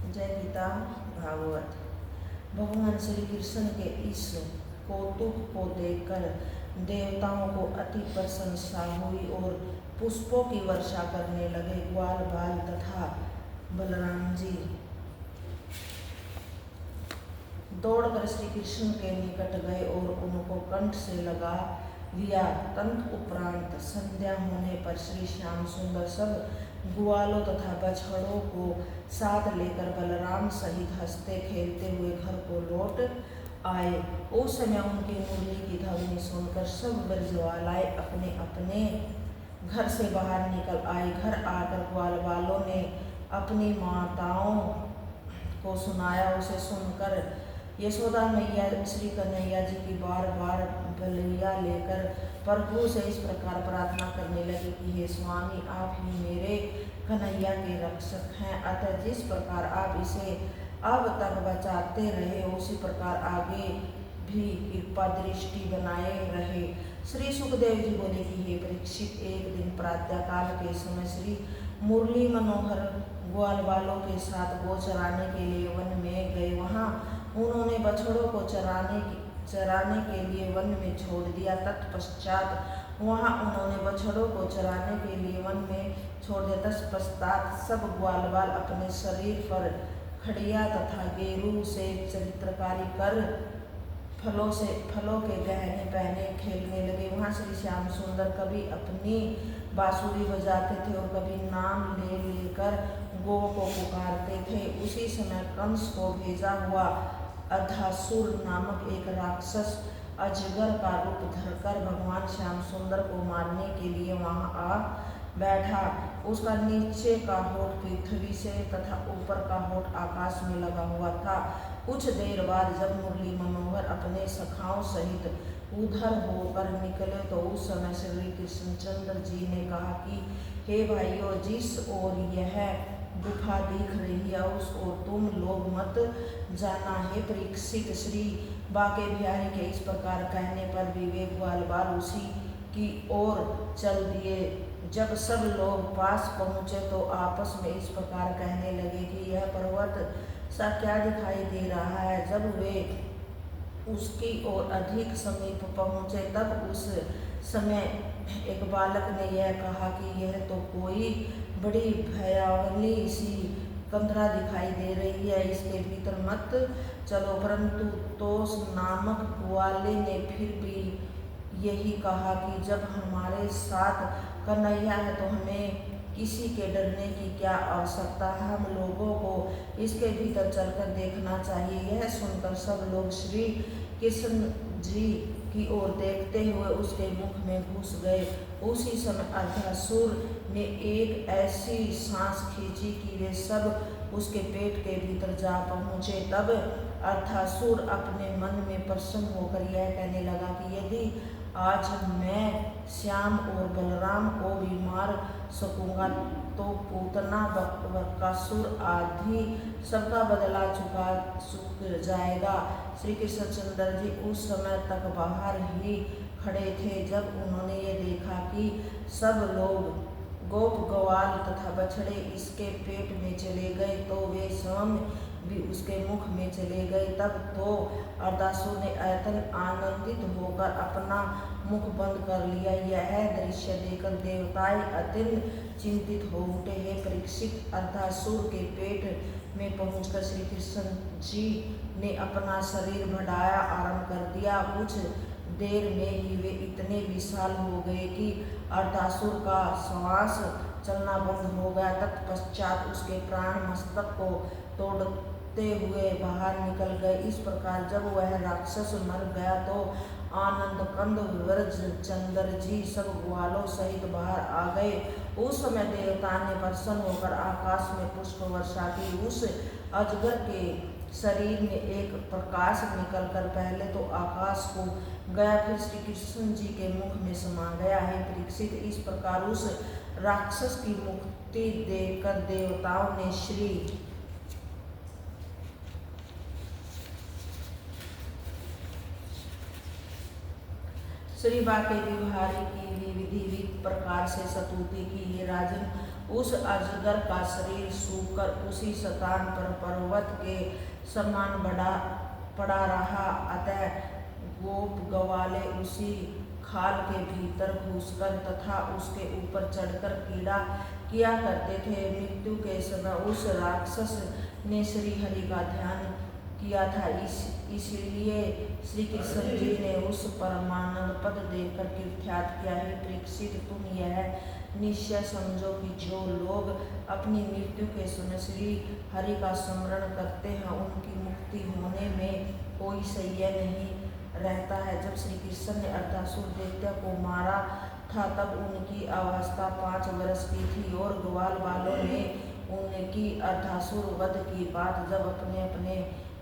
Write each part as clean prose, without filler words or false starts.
जय पिता भागवत। भगवान श्री कृष्ण के इस कौतुक को देखकर देवताओं को अति प्रशंसा हुई और पुष्पों की वर्षा करने लगे। ग्वाल बाल तथा बलराम जी दौड़कर श्री कृष्ण के निकट गए और उनको कंठ से लगा लिया। तदुपरांत संध्या होने पर श्री श्याम सुंदर सब ग्वालों तथा बछड़ों को साथ लेकर बलराम सहित हंसते खेलते हुए घर को लौट आए। उस समय उनकी मुरली की ध्वनि सुनकर सब ब्रजवालाएं अपने अपने घर से बाहर निकल आए। घर आकर ग्वाल वालों ने अपनी माताओं को सुनाया। उसे सुनकर यशोदा मैया श्री कन्हैया जी की बार बार बलिया लेकर प्रभु से इस प्रकार प्रार्थना करने लगी कि हे स्वामी, आप ही मेरे कन्हैया के रक्षक हैं, अतः जिस प्रकार आप इसे अब तक बचाते रहे उसी प्रकार आगे भी कृपा दृष्टि बनाए रहे। श्री सुखदेव जी बोले कि हे परीक्षित, एक दिन प्रातःकाल के समय श्री मुरली मनोहर ग्वाल वालों के साथ गो चराने के लिए वन में गए। वहाँ उन्होंने बछड़ों को चराने के लिए वन में छोड़ दिया। तत्पश्चात वहाँ उन्होंने बछड़ों को चराने के लिए वन में छोड़ दिया। तत्पश्चात सब ग्वाल बाल अपने शरीर पर खड़िया तथा गेरू से चित्रकारी कर फलों के गहने पहने खेलने लगे। वहाँ श्री श्याम सुंदर कभी अपनी बांसुरी बजाते थे और कभी नाम ले लेकर गो को पुकारते थे। उसी समय कंस को भेजा हुआ अधासुर नामक एक राक्षस अजगर का रूप धरकर भगवान श्याम सुंदर को मारने के लिए वहां आ बैठा। उसका नीचे का होठ पृथ्वी से तथा ऊपर का होठ आकाश में लगा हुआ था। कुछ देर बाद जब मुरली मनोहर अपने सखाओं सहित उधर होकर निकले तो उस समय श्री कृष्णचंद्र जी ने कहा कि हे भाइयों, जिस ओर यह गुफा दिख रही है उस ओर तुम लोग मत जाना। हे परीक्षित, श्री बाके बिहारी के इस प्रकार कहने पर विवेक ग्वाल बाल उसी की ओर चल दिए। जब सब लोग पास पहुँचे तो आपस में इस प्रकार कहने लगे कि यह पर्वत सा क्या दिखाई दे रहा है। जब वे उसकी ओर अधिक समीप पहुँचे तब उस समय एक बालक ने यह कहा कि यह तो कोई बड़ी भयावनी सी कंदरा दिखाई दे रही है, इसके भीतर मत चलो। परंतु तोस नामक ग्वाले ने फिर भी यही कहा कि जब हमारे साथ कन्हैया है तो हमें किसी के डरने की क्या आवश्यकता है, हम लोगों को इसके भीतर चलकर देखना चाहिए। यह सुनकर सब लोग श्री कृष्ण जी की ओर देखते हुए उसके मुख में घुस गए। उसी समय अर्धासुर ने एक ऐसी सांस खींची कि वे सब उसके पेट के भीतर जा पहुँचे। तब अर्धासुर अपने मन में प्रसन्न होकर यह कहने लगा कि यदि आज मैं श्याम और बलराम को भी मार सकूंगा तो पूतना बकासुर आदि सबका बदला चुक जाएगा। श्री कृष्णचंद्र जी उस समय तक बाहर ही खड़े थे। जब उन्होंने ये देखा कि सब लोग गोप ग्वाल तथा बछड़े इसके पेट में चले गए तो वे स्वयं भी उसके मुख में चले गए। तब तो अर्धासुर ने आनंदित होकर अपना मुख बंद कर लिया। यह दृश्य देखकर देवताएं अत्यंत चिंतित हो उठे। हे परीक्षित, अर्धासुर के पेट में पहुंचकर श्री कृष्ण जी ने अपना शरीर बढ़ाया आरंभ कर दिया। कुछ देर में ही वे इतने विशाल हो गए कि अर्धासुर का श्वास चलना बंद हो गया। तत्पश्चात उसके प्राण मस्तक को तोड़ते हुए बाहर निकल गए। इस प्रकार जब वह राक्षस मर गया तो आनंद कंद व्रजचंद्र जी सब ग्वालों सहित बाहर आ गए। उस समय देवता ने प्रसन्न होकर आकाश में पुष्प वर्षा की। उस अजगर के शरीर में एक प्रकाश निकलकर पहले तो आकाश को गया, फिर श्री कृष्ण जी के मुख में समा गया। है परीक्षित, इस प्रकार उस राक्षस की मुक्ति देखकर देवताओं ने श्री बाके बिहारी की भी विधिवत प्रकार से स्तुति की। ये राजन, उस अजगर का शरीर सूखकर उसी स्थान पर पर्वत के समान पड़ा रहा। अतः गोप गवाले उसी खाल के भीतर घुसकर तथा उसके ऊपर चढ़कर क्रीड़ा किया करते थे। मृत्यु के समय उस राक्षस ने श्री हरि का ध्यान किया था, इसलिए श्री कृष्ण जी ने उस परमानंद पद देकर तीर्थयात किया। है परीक्षित, तुम यह निश्चय समझो कि जो लोग अपनी मृत्यु के समय श्री हरि का स्मरण करते हैं उनकी मुक्ति होने में कोई संशय नहीं रहता है। जब श्री कृष्ण ने अर्धासुर दैत्य को मारा था तब उनकी अवस्था 5 वर्ष की थी और ग्वाल वालों ने उनकी अर्धासुर वध की बात जब अपने अपने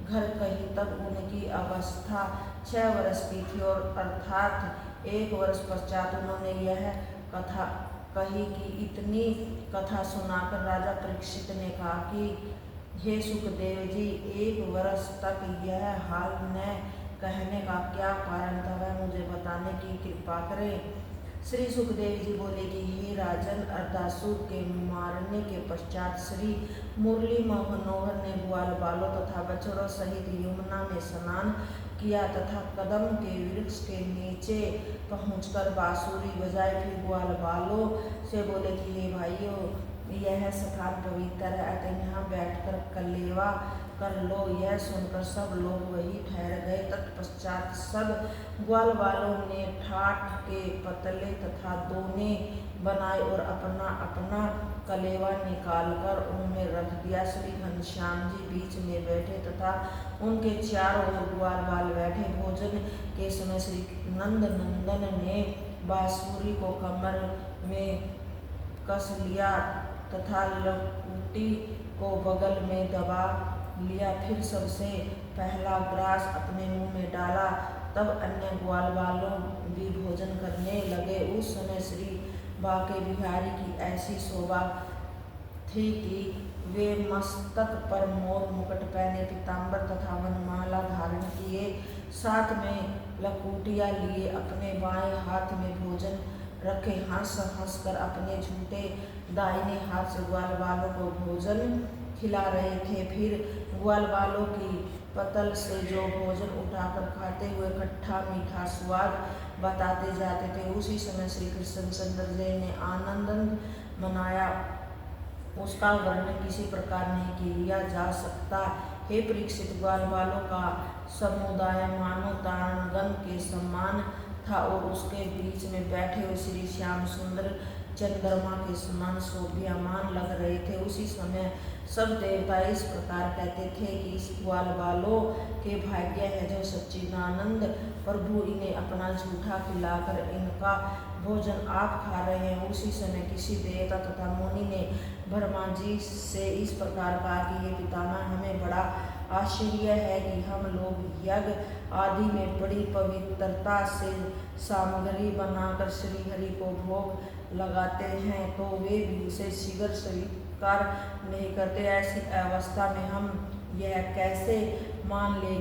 घर कही तब उनकी अवस्था 6 वर्ष की थी और अर्थात 1 वर्ष पश्चात उन्होंने यह कथा कही कि इतनी कथा सुनाकर राजा परीक्षित ने कहा कि हे सुखदेव जी, 1 वर्ष तक यह हाल न कहने का क्या कारण था, वह मुझे बताने की कृपा करें। श्री सुखदेव जी बोले कि हे राजन, अर्धासुर के मारने के पश्चात श्री मुरली मनोहर ने ग्वाल बालों तथा बछड़ों सहित यमुना में स्नान किया तथा कदम के वृक्ष के नीचे पहुंचकर बांसुरी बजाए। फिर ग्वाल बालों से बोले कि हे भाइयों, यह स्थान पवित्र है, अतः यहाँ बैठकर कलेवा कर लो। यह सुनकर सब लोग वहीं ठहर गए। तत्पश्चात सब ग्वाल वालों ने ठाठ के पतले तथा दोने बनाए और अपना अपना कलेवा निकालकर उनमें रख दिया। श्री घनश्याम जी बीच में बैठे तथा उनके चारों ओर ग्वाल बाल बैठे। भोजन के समय श्री नंद नंदन ने बांसुरी को कमर में कस लिया तथा लकुटी को बगल में दबा लिया। फिर सबसे पहला ग्रास अपने मुंह में डाला। तब अन्य ग्वाल वालों भी भोजन करने लगे। उस समय श्री बांके बिहारी की ऐसी शोभा थी कि वे मस्तक पर मोर मुकुट पहने, पीताम्बर तथा वनमाला धारण किए, साथ में लकुटिया लिए, अपने बाएं हाथ में भोजन रखे, हंस हंस कर अपने झूठे दाहिने हाथ से ग्वाल वालों को भोजन खिला रहे थे। फिर ग्वाल वालों की पतल से जो भोजन उठाकर खाते हुए खट्टा मीठा स्वाद बताते जाते थे। उसी समय श्री कृष्णचंद्र जी ने आनंद मनाया, उसका वर्णन किसी प्रकार नहीं किया जा सकता। हे परीक्षित, ग्वाल वालों का समुदाय मानो ताड़गण के समान था और उसके बीच में बैठे हुए श्री श्याम सुंदर चंद्रमा के समान शोभायमान लग रहे थे। उसी समय सब देवता इस प्रकार कहते थे कि इस ग्वाल वालों के भाग्य है जो सच्चिदानंद प्रभु इन्हें अपना झूठा खिलाकर इनका भोजन आप खा रहे हैं। उसी समय किसी देवता तथा मुनि ने ब्रह्मा जी से इस प्रकार कहा कि ये पितामह, हमें बड़ा आश्चर्य है कि हम लोग यज्ञ आदि में बड़ी पवित्रता से सामग्री बनाकर श्री हरि को भोग लगाते हैं तो वे भी उसे शीघ्र स्वीकार नहीं करते। ऐसी अवस्था में हम यह कैसे मान ले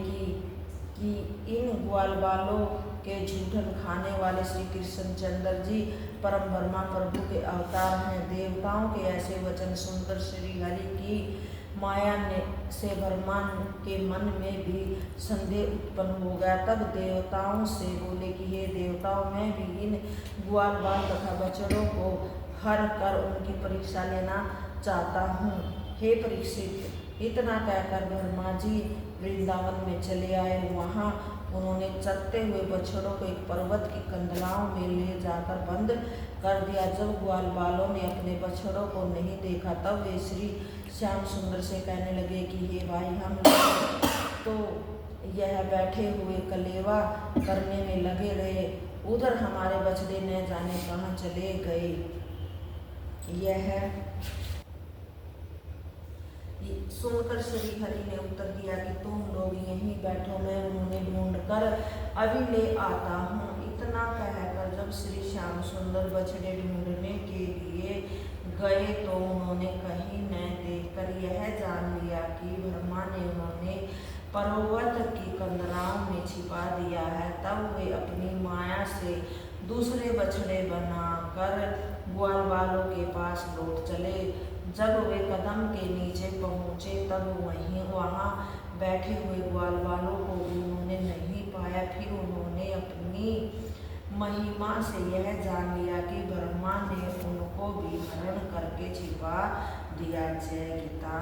कि इन ग्वाल बालों के झूठन खाने वाले श्री कृष्णचंद्र जी परम ब्रह्मा प्रभु के अवतार हैं। देवताओं के ऐसे वचन सुनकर श्री हरि की माया से ब्रह्मा के मन में भी संदेह उत्पन्न हो गया। तब देवताओं से बोले कि हे देवताओं, मैं भी इन ग्वाल बाल तथा बछड़ों को हर कर उनकी परीक्षा लेना चाहता हूँ। हे परीक्षित, इतना कहकर ब्रह्मा जी वृंदावन में चले आए। वहाँ उन्होंने चरते हुए बछड़ों को एक पर्वत की कंदलाओं में ले जाकर बंद कर दिया। जब ग्वाल बालों ने अपने बछड़ों को नहीं देखा तब वे श्री श्याम सुंदर से कहने लगे कि हे भाई, हम तो यह बैठे हुए कलेवा करने में लगे रहे, उधर हमारे बछड़े न जाने कहाँ चले गए। यह सुनकर श्री हरि ने उत्तर दिया कि तुम लोग यहीं बैठो, मैं उन्हें ढूंढ कर अभी ले आता हूँ। इतना कहकर जब श्री श्याम सुंदर बछड़े ढूंढने के लिए गए तो उन्होंने कहीं न देखकर यह जान लिया कि ब्रह्मा ने उन्होंने पर्वत की कंदराओं में छिपा दिया है। तब वे अपनी माया से दूसरे बछड़े बनाकर ग्वाल वालों के पास लौट चले। जब वे कदम के नीचे पहुँचे तब वहाँ बैठे हुए ग्वाल वालों को भी उन्होंने नहीं पाया। फिर उन्होंने अपनी महिमा से यह जान लिया कि ब्रह्मा ने उनको भी हरण करके छिपा दिया। जय गीता।